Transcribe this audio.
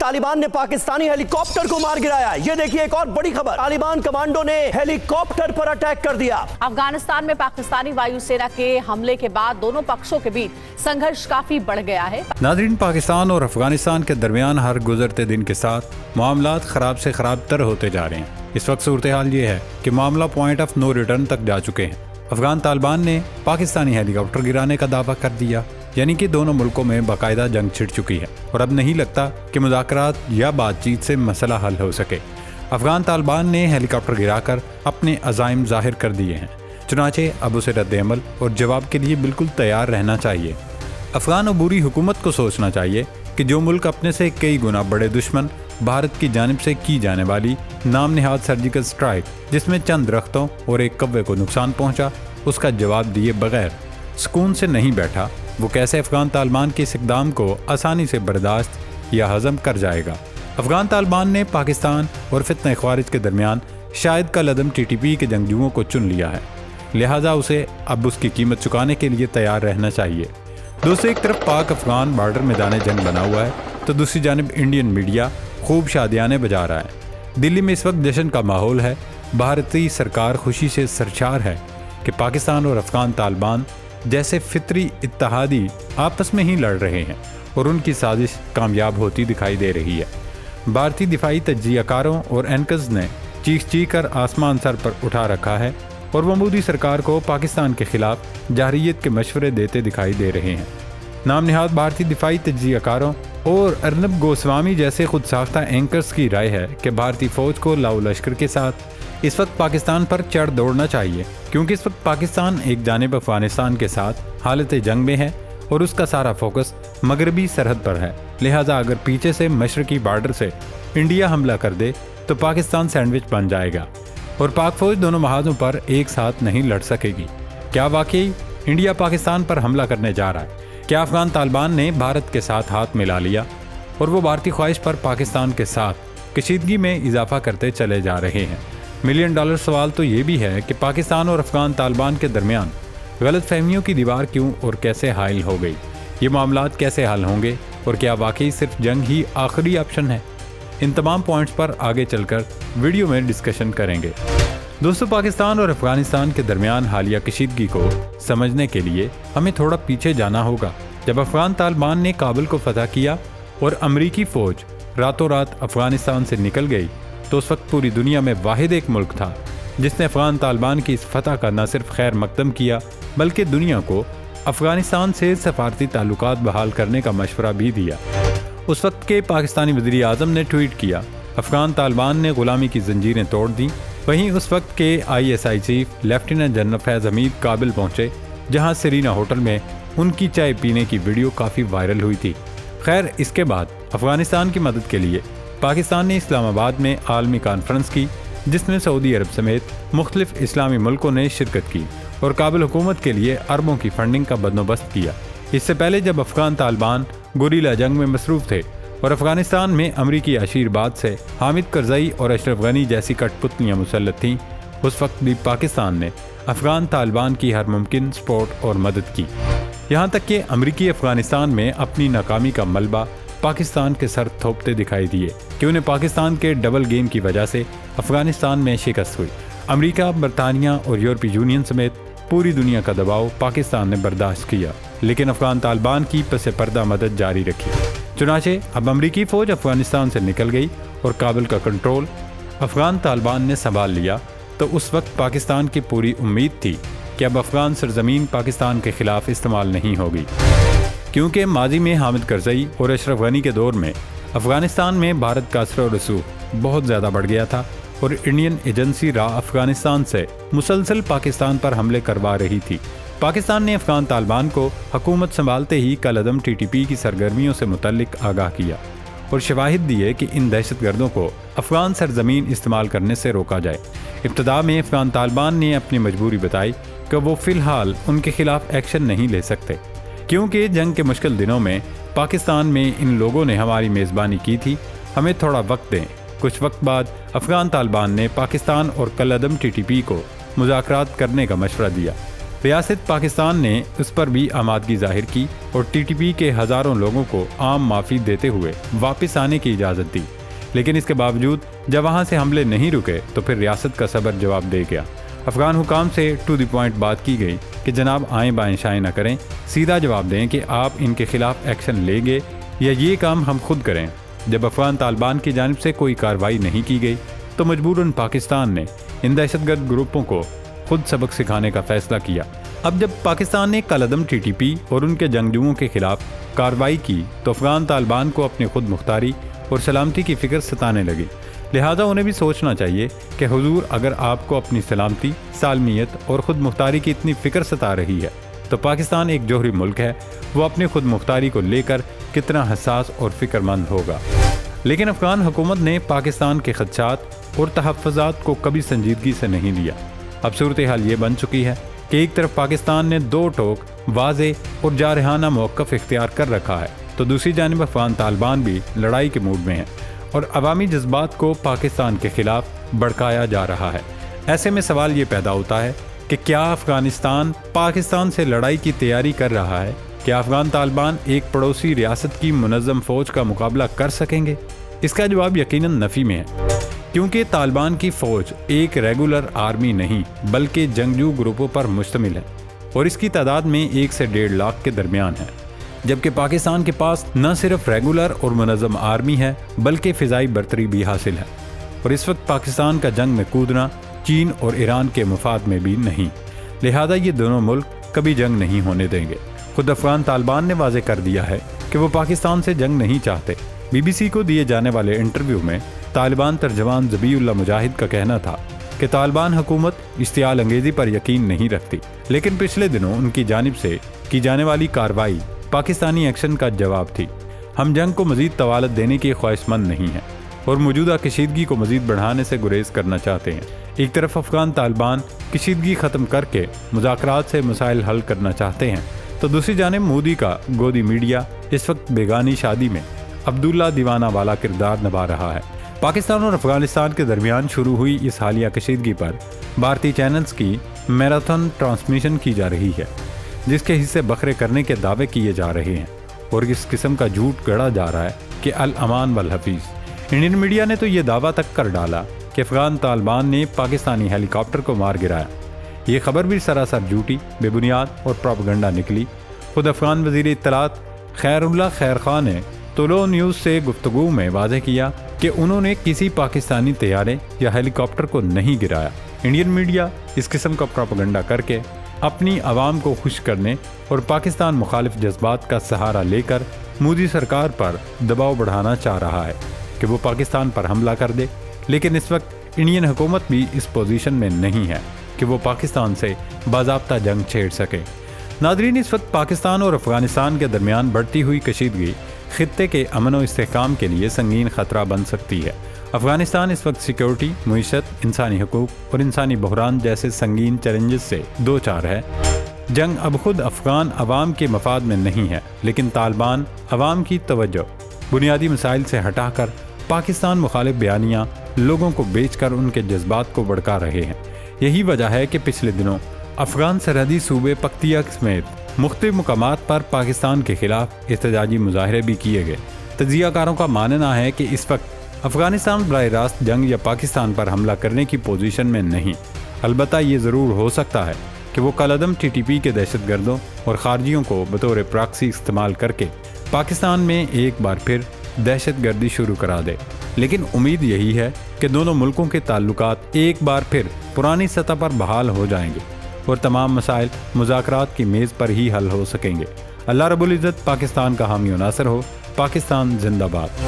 तालिबान ने पाकिस्तानी हेलीकॉप्टर को मार गिराया। ये देखिए एक और बड़ी खबर, तालिबान कमांडो ने हेलीकॉप्टर पर अटैक कर दिया। अफगानिस्तान में पाकिस्तानी वायुसेना के हमले के बाद दोनों पक्षों के बीच संघर्ष काफी बढ़ गया है। नाज़रीन, पाकिस्तान और अफगानिस्तान के दरमियान हर गुजरते दिन के साथ मामलात खराब से खराब तर होते जा रहे हैं। इस वक्त सूरत हाल ये है कि मामला पॉइंट ऑफ नो रिटर्न तक जा चुके हैं। अफगान तालिबान ने पाकिस्तानी हेलीकॉप्टर गिराने का दावा कर दिया, यानी कि दोनों मुल्कों में बाकायदा जंग छिड़ चुकी है और अब नहीं लगता कि मुज़ाकरात या बातचीत से मसला हल हो सके। अफगान तालिबान ने हेलीकॉप्टर गिराकर अपने अज़ाइम ज़ाहिर कर दिए हैं, चुनाचे अब उसे रद्द-ए-अमल और जवाब के लिए बिल्कुल तैयार रहना चाहिए। अफगान अबूरी हुकूमत को सोचना चाहिए कि जो मुल्क अपने से कई गुना बड़े दुश्मन भारत की जानिब से की जाने वाली नाम निहाद सर्जिकल स्ट्राइक, जिसमें चंद दरख्तों और एक कौवे को नुकसान पहुंचा, उसका जवाब दिए बगैर सुकून से नहीं बैठा, वो कैसे अफगान तालिबान के इस इक़दाम को आसानी से बर्दाश्त या हज़म कर जाएगा। अफगान तालिबान ने पाकिस्तान और फित्ना ख़वारिज के दरमियान शायद का लदम TTP के जंगजुओं को चुन लिया है, लिहाजा उसे अब उसकी कीमत चुकाने के लिए तैयार रहना चाहिए। दोस्तों, एक तरफ पाक अफगान बॉर्डर मैदान जंग बना हुआ है तो दूसरी जानिब इंडियन मीडिया खूब शादियाने बजा रहा है। दिल्ली में इस वक्त जश्न का माहौल है। भारतीय सरकार खुशी से सरशार है कि पाकिस्तान और अफगान तालिबान जैसे फितरी इत्तेहादी आपस में ही लड़ रहे हैं और उनकी साजिश कामयाब होती दिखाई दे रही है। भारतीय दिफाई तज्जियाकारों और एंकर्स ने चीख कर आसमान सर पर उठा रखा है और वो मोदी सरकार को पाकिस्तान के खिलाफ जाहरियत के मशवरे देते दिखाई दे रहे हैं। नाम निहाद भारतीय दिफाई तज्जियाकारों और अर्नब गोस्वामी जैसे खुद साख्ता एंकर्स की राय है कि भारतीय फौज को लाओ लश्कर के साथ इस वक्त पाकिस्तान पर चढ़ दौड़ना चाहिए, क्योंकि इस वक्त पाकिस्तान एक जानिब अफगानिस्तान के साथ हालत जंग में है और उसका सारा फोकस मगरबी सरहद पर है। लिहाजा अगर पीछे से मशरकी बॉर्डर से इंडिया हमला कर दे तो पाकिस्तान सैंडविच बन जाएगा और पाक फौज दोनों महाजों पर एक साथ नहीं लड़ सकेगी। क्या वाकई इंडिया पाकिस्तान पर हमला करने जा रहा है? क्या अफगान तालिबान ने भारत के साथ हाथ मिला लिया और वो भारतीय ख्वाहिश पर पाकिस्तान के साथ कशीदगी में इजाफा करते चले जा रहे हैं? $1 मिलियन सवाल तो ये भी है कि पाकिस्तान और अफगान तालिबान के दरमियान गलत फहमियों की दीवार क्यों और कैसे हाइल हो गई? ये मामलात कैसे हल होंगे और क्या वाकई सिर्फ जंग ही आखिरी ऑप्शन है? इन तमाम पॉइंट्स पर आगे चलकर वीडियो में डिस्कशन करेंगे। दोस्तों, पाकिस्तान और अफगानिस्तान के दरमियान हालिया कशीदगी को समझने के लिए हमें थोड़ा पीछे जाना होगा। जब अफगान तालिबान ने काबुल को फतह किया और अमरीकी फ़ौज रातों रात अफगानिस्तान से निकल गई, तो उस वक्त पूरी दुनिया में वाहिद एक मुल्क था जिसने अफगान तालिबान की इस फतह का न सिर्फ खैर मकदम किया, बल्कि दुनिया को अफगानिस्तान से सफारती ताल्लुकात बहाल करने का मशवरा भी दिया। उस वक्त के पाकिस्तानी वज़ीर आज़म ने ट्वीट किया, अफगान तालिबान ने ग़ुलामी की जंजीरें तोड़ दी। वहीं उस वक्त के ISI चीफ लेफ्टिनेंट जनरल फैज़ हमीद काबिल पहुंचे, जहां सेरीना होटल में उनकी चाय पीने की वीडियो काफ़ी वायरल हुई थी। खैर, इसके बाद अफगानिस्तान की मदद के लिए पाकिस्तान ने इस्लामाबाद में आलमी कॉन्फ्रेंस की, जिसमें सऊदी अरब समेत मुख्तलिफ इस्लामी मुल्कों ने शिरकत की और काबिल हुकूमत के लिए अरबों की फंडिंग का बंदोबस्त किया। इससे पहले जब अफगान तालिबान गुरीला जंग में मसरूफ़ थे और अफगानिस्तान में अमरीकी आशीर्वाद से हामिद करज़ई और अशरफ गनी जैसी कठपुतलियाँ मुसल्लत थीं, उस वक्त भी पाकिस्तान ने अफगान तालिबान की हर मुमकिन सपोर्ट और मदद की। यहाँ तक कि अमरीकी अफगानिस्तान में अपनी नाकामी का मलबा पाकिस्तान के सर थोपते दिखाई दिए कि उन्हें पाकिस्तान के डबल गेम की वजह से अफगानिस्तान में शिकस्त हुई। अमरीका, बरतानिया और यूरोपीय यूनियन समेत पूरी दुनिया का दबाव पाकिस्तान ने बर्दाश्त किया, लेकिन अफगान तालिबान की पसे पर्दा मदद जारी रखी। चुनाचे अब अमरीकी फ़ौज अफगानिस्तान से निकल गई और काबुल का कंट्रोल अफगान तालिबान ने संभाल लिया, तो उस वक्त पाकिस्तान की पूरी उम्मीद थी कि अब अफगान सरजमीन पाकिस्तान के खिलाफ इस्तेमाल नहीं होगी, क्योंकि माजी में हामिद करज़ई और अशरफ गनी के दौर में अफगानिस्तान में भारत का असर और रसूख बहुत ज़्यादा बढ़ गया था और इंडियन एजेंसी रा अफगानिस्तान से मुसलसल पाकिस्तान पर हमले करवा रही थी। पाकिस्तान ने अफगान तालिबान को हुकूमत संभालते ही कलअदम TTP की सरगर्मियों से मुतल्लिक आगाह किया और शवाहिद दिए कि इन दहशतगर्दों को अफगान सरजमीन इस्तेमाल करने से रोका जाए। इब्तदा में अफगान तालिबान ने अपनी मजबूरी बताई कि वो फ़िलहाल उनके खिलाफ एक्शन नहीं ले सकते, क्योंकि जंग के मुश्किल दिनों में पाकिस्तान में इन लोगों ने हमारी मेज़बानी की थी, हमें थोड़ा वक्त दें। कुछ वक्त बाद अफगान तालिबान ने पाकिस्तान और कलअदम TTP को मुज़ाकरात करने का मशवरा दिया। ریاست پاکستان نے اس پر بھی آمادگی ظاہر کی اور ٹی ٹی پی کے ہزاروں لوگوں کو عام معافی دیتے ہوئے واپس آنے کی اجازت دی، لیکن اس کے باوجود جب وہاں سے حملے نہیں رکے تو پھر ریاست کا صبر جواب دے گیا۔ افغان حکام سے ٹو دی پوائنٹ بات کی گئی کہ جناب آئیں بائیں شائیں نہ کریں، سیدھا جواب دیں کہ آپ ان کے خلاف ایکشن لیں گے یا یہ کام ہم خود کریں۔ جب افغان طالبان کی جانب سے کوئی کارروائی نہیں کی گئی تو مجبوراً پاکستان نے ان دہشت گرد گروپوں کو خود سبق سکھانے کا فیصلہ کیا۔ اب جب پاکستان نے کالعدم ٹی ٹی پی اور ان کے جنگجوؤں کے خلاف کارروائی کی تو افغان طالبان کو اپنی خود مختاری اور سلامتی کی فکر ستانے لگی، لہٰذا انہیں بھی سوچنا چاہیے کہ حضور اگر آپ کو اپنی سلامتی، سالمیت اور خود مختاری کی اتنی فکر ستا رہی ہے تو پاکستان ایک جوہری ملک ہے، وہ اپنی خود مختاری کو لے کر کتنا حساس اور فکر مند ہوگا۔ لیکن افغان حکومت نے پاکستان کے خدشات اور تحفظات کو کبھی سنجیدگی سے نہیں لیا۔ اب صورتحال یہ بن چکی ہے کہ ایک طرف پاکستان نے دو ٹوک واضح اور جارحانہ موقف اختیار کر رکھا ہے تو دوسری جانب افغان طالبان بھی لڑائی کے موڈ میں ہیں اور عوامی جذبات کو پاکستان کے خلاف بھڑکایا جا رہا ہے۔ ایسے میں سوال یہ پیدا ہوتا ہے کہ کیا افغانستان پاکستان سے لڑائی کی تیاری کر رہا ہے؟ کیا افغان طالبان ایک پڑوسی ریاست کی منظم فوج کا مقابلہ کر سکیں گے؟ اس کا جواب یقیناً نفی میں ہے، کیونکہ طالبان کی فوج ایک ریگولر آرمی نہیں بلکہ جنگجو گروپوں پر مشتمل ہے اور اس کی تعداد میں 1 سے 1.5 لاکھ کے درمیان ہے، جبکہ پاکستان کے پاس نہ صرف ریگولر اور منظم آرمی ہے بلکہ فضائی برتری بھی حاصل ہے، اور اس وقت پاکستان کا جنگ میں کودنا چین اور ایران کے مفاد میں بھی نہیں، لہذا یہ دونوں ملک کبھی جنگ نہیں ہونے دیں گے۔ خود افغان طالبان نے واضح کر دیا ہے کہ وہ پاکستان سے جنگ نہیں چاہتے۔ بی بی سی کو دیے جانے والے انٹرویو میں طالبان ترجمان ذبیح اللہ مجاہد کا کہنا تھا کہ طالبان حکومت اشتعال انگیزی پر یقین نہیں رکھتی، لیکن پچھلے دنوں ان کی جانب سے کی جانے والی کارروائی پاکستانی ایکشن کا جواب تھی۔ ہم جنگ کو مزید طوالت دینے کے خواہش مند نہیں ہیں اور موجودہ کشیدگی کو مزید بڑھانے سے گریز کرنا چاہتے ہیں۔ ایک طرف افغان طالبان کشیدگی ختم کر کے مذاکرات سے مسائل حل کرنا چاہتے ہیں تو دوسری جانب مودی کا گودی میڈیا اس وقت بیگانی شادی میں عبداللہ دیوانہ والا کردار نبھا رہا ہے۔ پاکستان اور افغانستان کے درمیان شروع ہوئی اس حالیہ کشیدگی پر بھارتی چینلز کی میراتھن ٹرانسمیشن کی جا رہی ہے، جس کے حصے بکھرے کرنے کے دعوے کیے جا رہے ہیں اور اس قسم کا جھوٹ گڑا جا رہا ہے کہ الامان والحفیظ۔ انڈین میڈیا نے تو یہ دعویٰ تک کر ڈالا کہ افغان طالبان نے پاکستانی ہیلی کاپٹر کو مار گرایا۔ یہ خبر بھی سراسر جھوٹی، بے بنیاد اور پروپیگنڈا نکلی۔ خود افغان وزیر اطلاعات خیر اللہ خیر خان نے طلوع نیوز سے گفتگو میں واضح کیا کہ انہوں نے کسی پاکستانی طیارے یا ہیلی کاپٹر کو نہیں گرایا۔ انڈین میڈیا اس قسم کا پروپیگنڈا کر کے اپنی عوام کو خوش کرنے اور پاکستان مخالف جذبات کا سہارا لے کر مودی سرکار پر دباؤ بڑھانا چاہ رہا ہے کہ وہ پاکستان پر حملہ کر دے، لیکن اس وقت انڈین حکومت بھی اس پوزیشن میں نہیں ہے کہ وہ پاکستان سے باضابطہ جنگ چھیڑ سکے۔ ناظرین، اس وقت پاکستان اور افغانستان کے درمیان بڑھتی ہوئی کشیدگی خطے کے امن و استحکام کے لیے سنگین خطرہ بن سکتی ہے۔ افغانستان اس وقت سیکیورٹی، معیشت، انسانی حقوق اور انسانی بحران جیسے سنگین چیلنجز سے دو چار ہے۔ جنگ اب خود افغان عوام کے مفاد میں نہیں ہے، لیکن طالبان عوام کی توجہ بنیادی مسائل سے ہٹا کر پاکستان مخالف بیانیاں لوگوں کو بیچ کر ان کے جذبات کو بھڑکا رہے ہیں۔ یہی وجہ ہے کہ پچھلے دنوں افغان سرحدی صوبے پختیا سمیت مختلف مقامات پر پاکستان کے خلاف احتجاجی مظاہرے بھی کیے گئے۔ تجزیہ کاروں کا ماننا ہے کہ اس وقت افغانستان براہ راست جنگ یا پاکستان پر حملہ کرنے کی پوزیشن میں نہیں، البتہ یہ ضرور ہو سکتا ہے کہ وہ کالعدم ٹی ٹی پی کے دہشت گردوں اور خارجیوں کو بطور پراکسی استعمال کر کے پاکستان میں ایک بار پھر دہشت گردی شروع کرا دے۔ لیکن امید یہی ہے کہ دونوں ملکوں کے تعلقات ایک بار پھر پرانی سطح پر بحال ہو جائیں گے اور تمام مسائل مذاکرات کی میز پر ہی حل ہو سکیں گے۔ اللہ رب العزت پاکستان کا حامی و ناصر ہو۔ پاکستان زندہ باد۔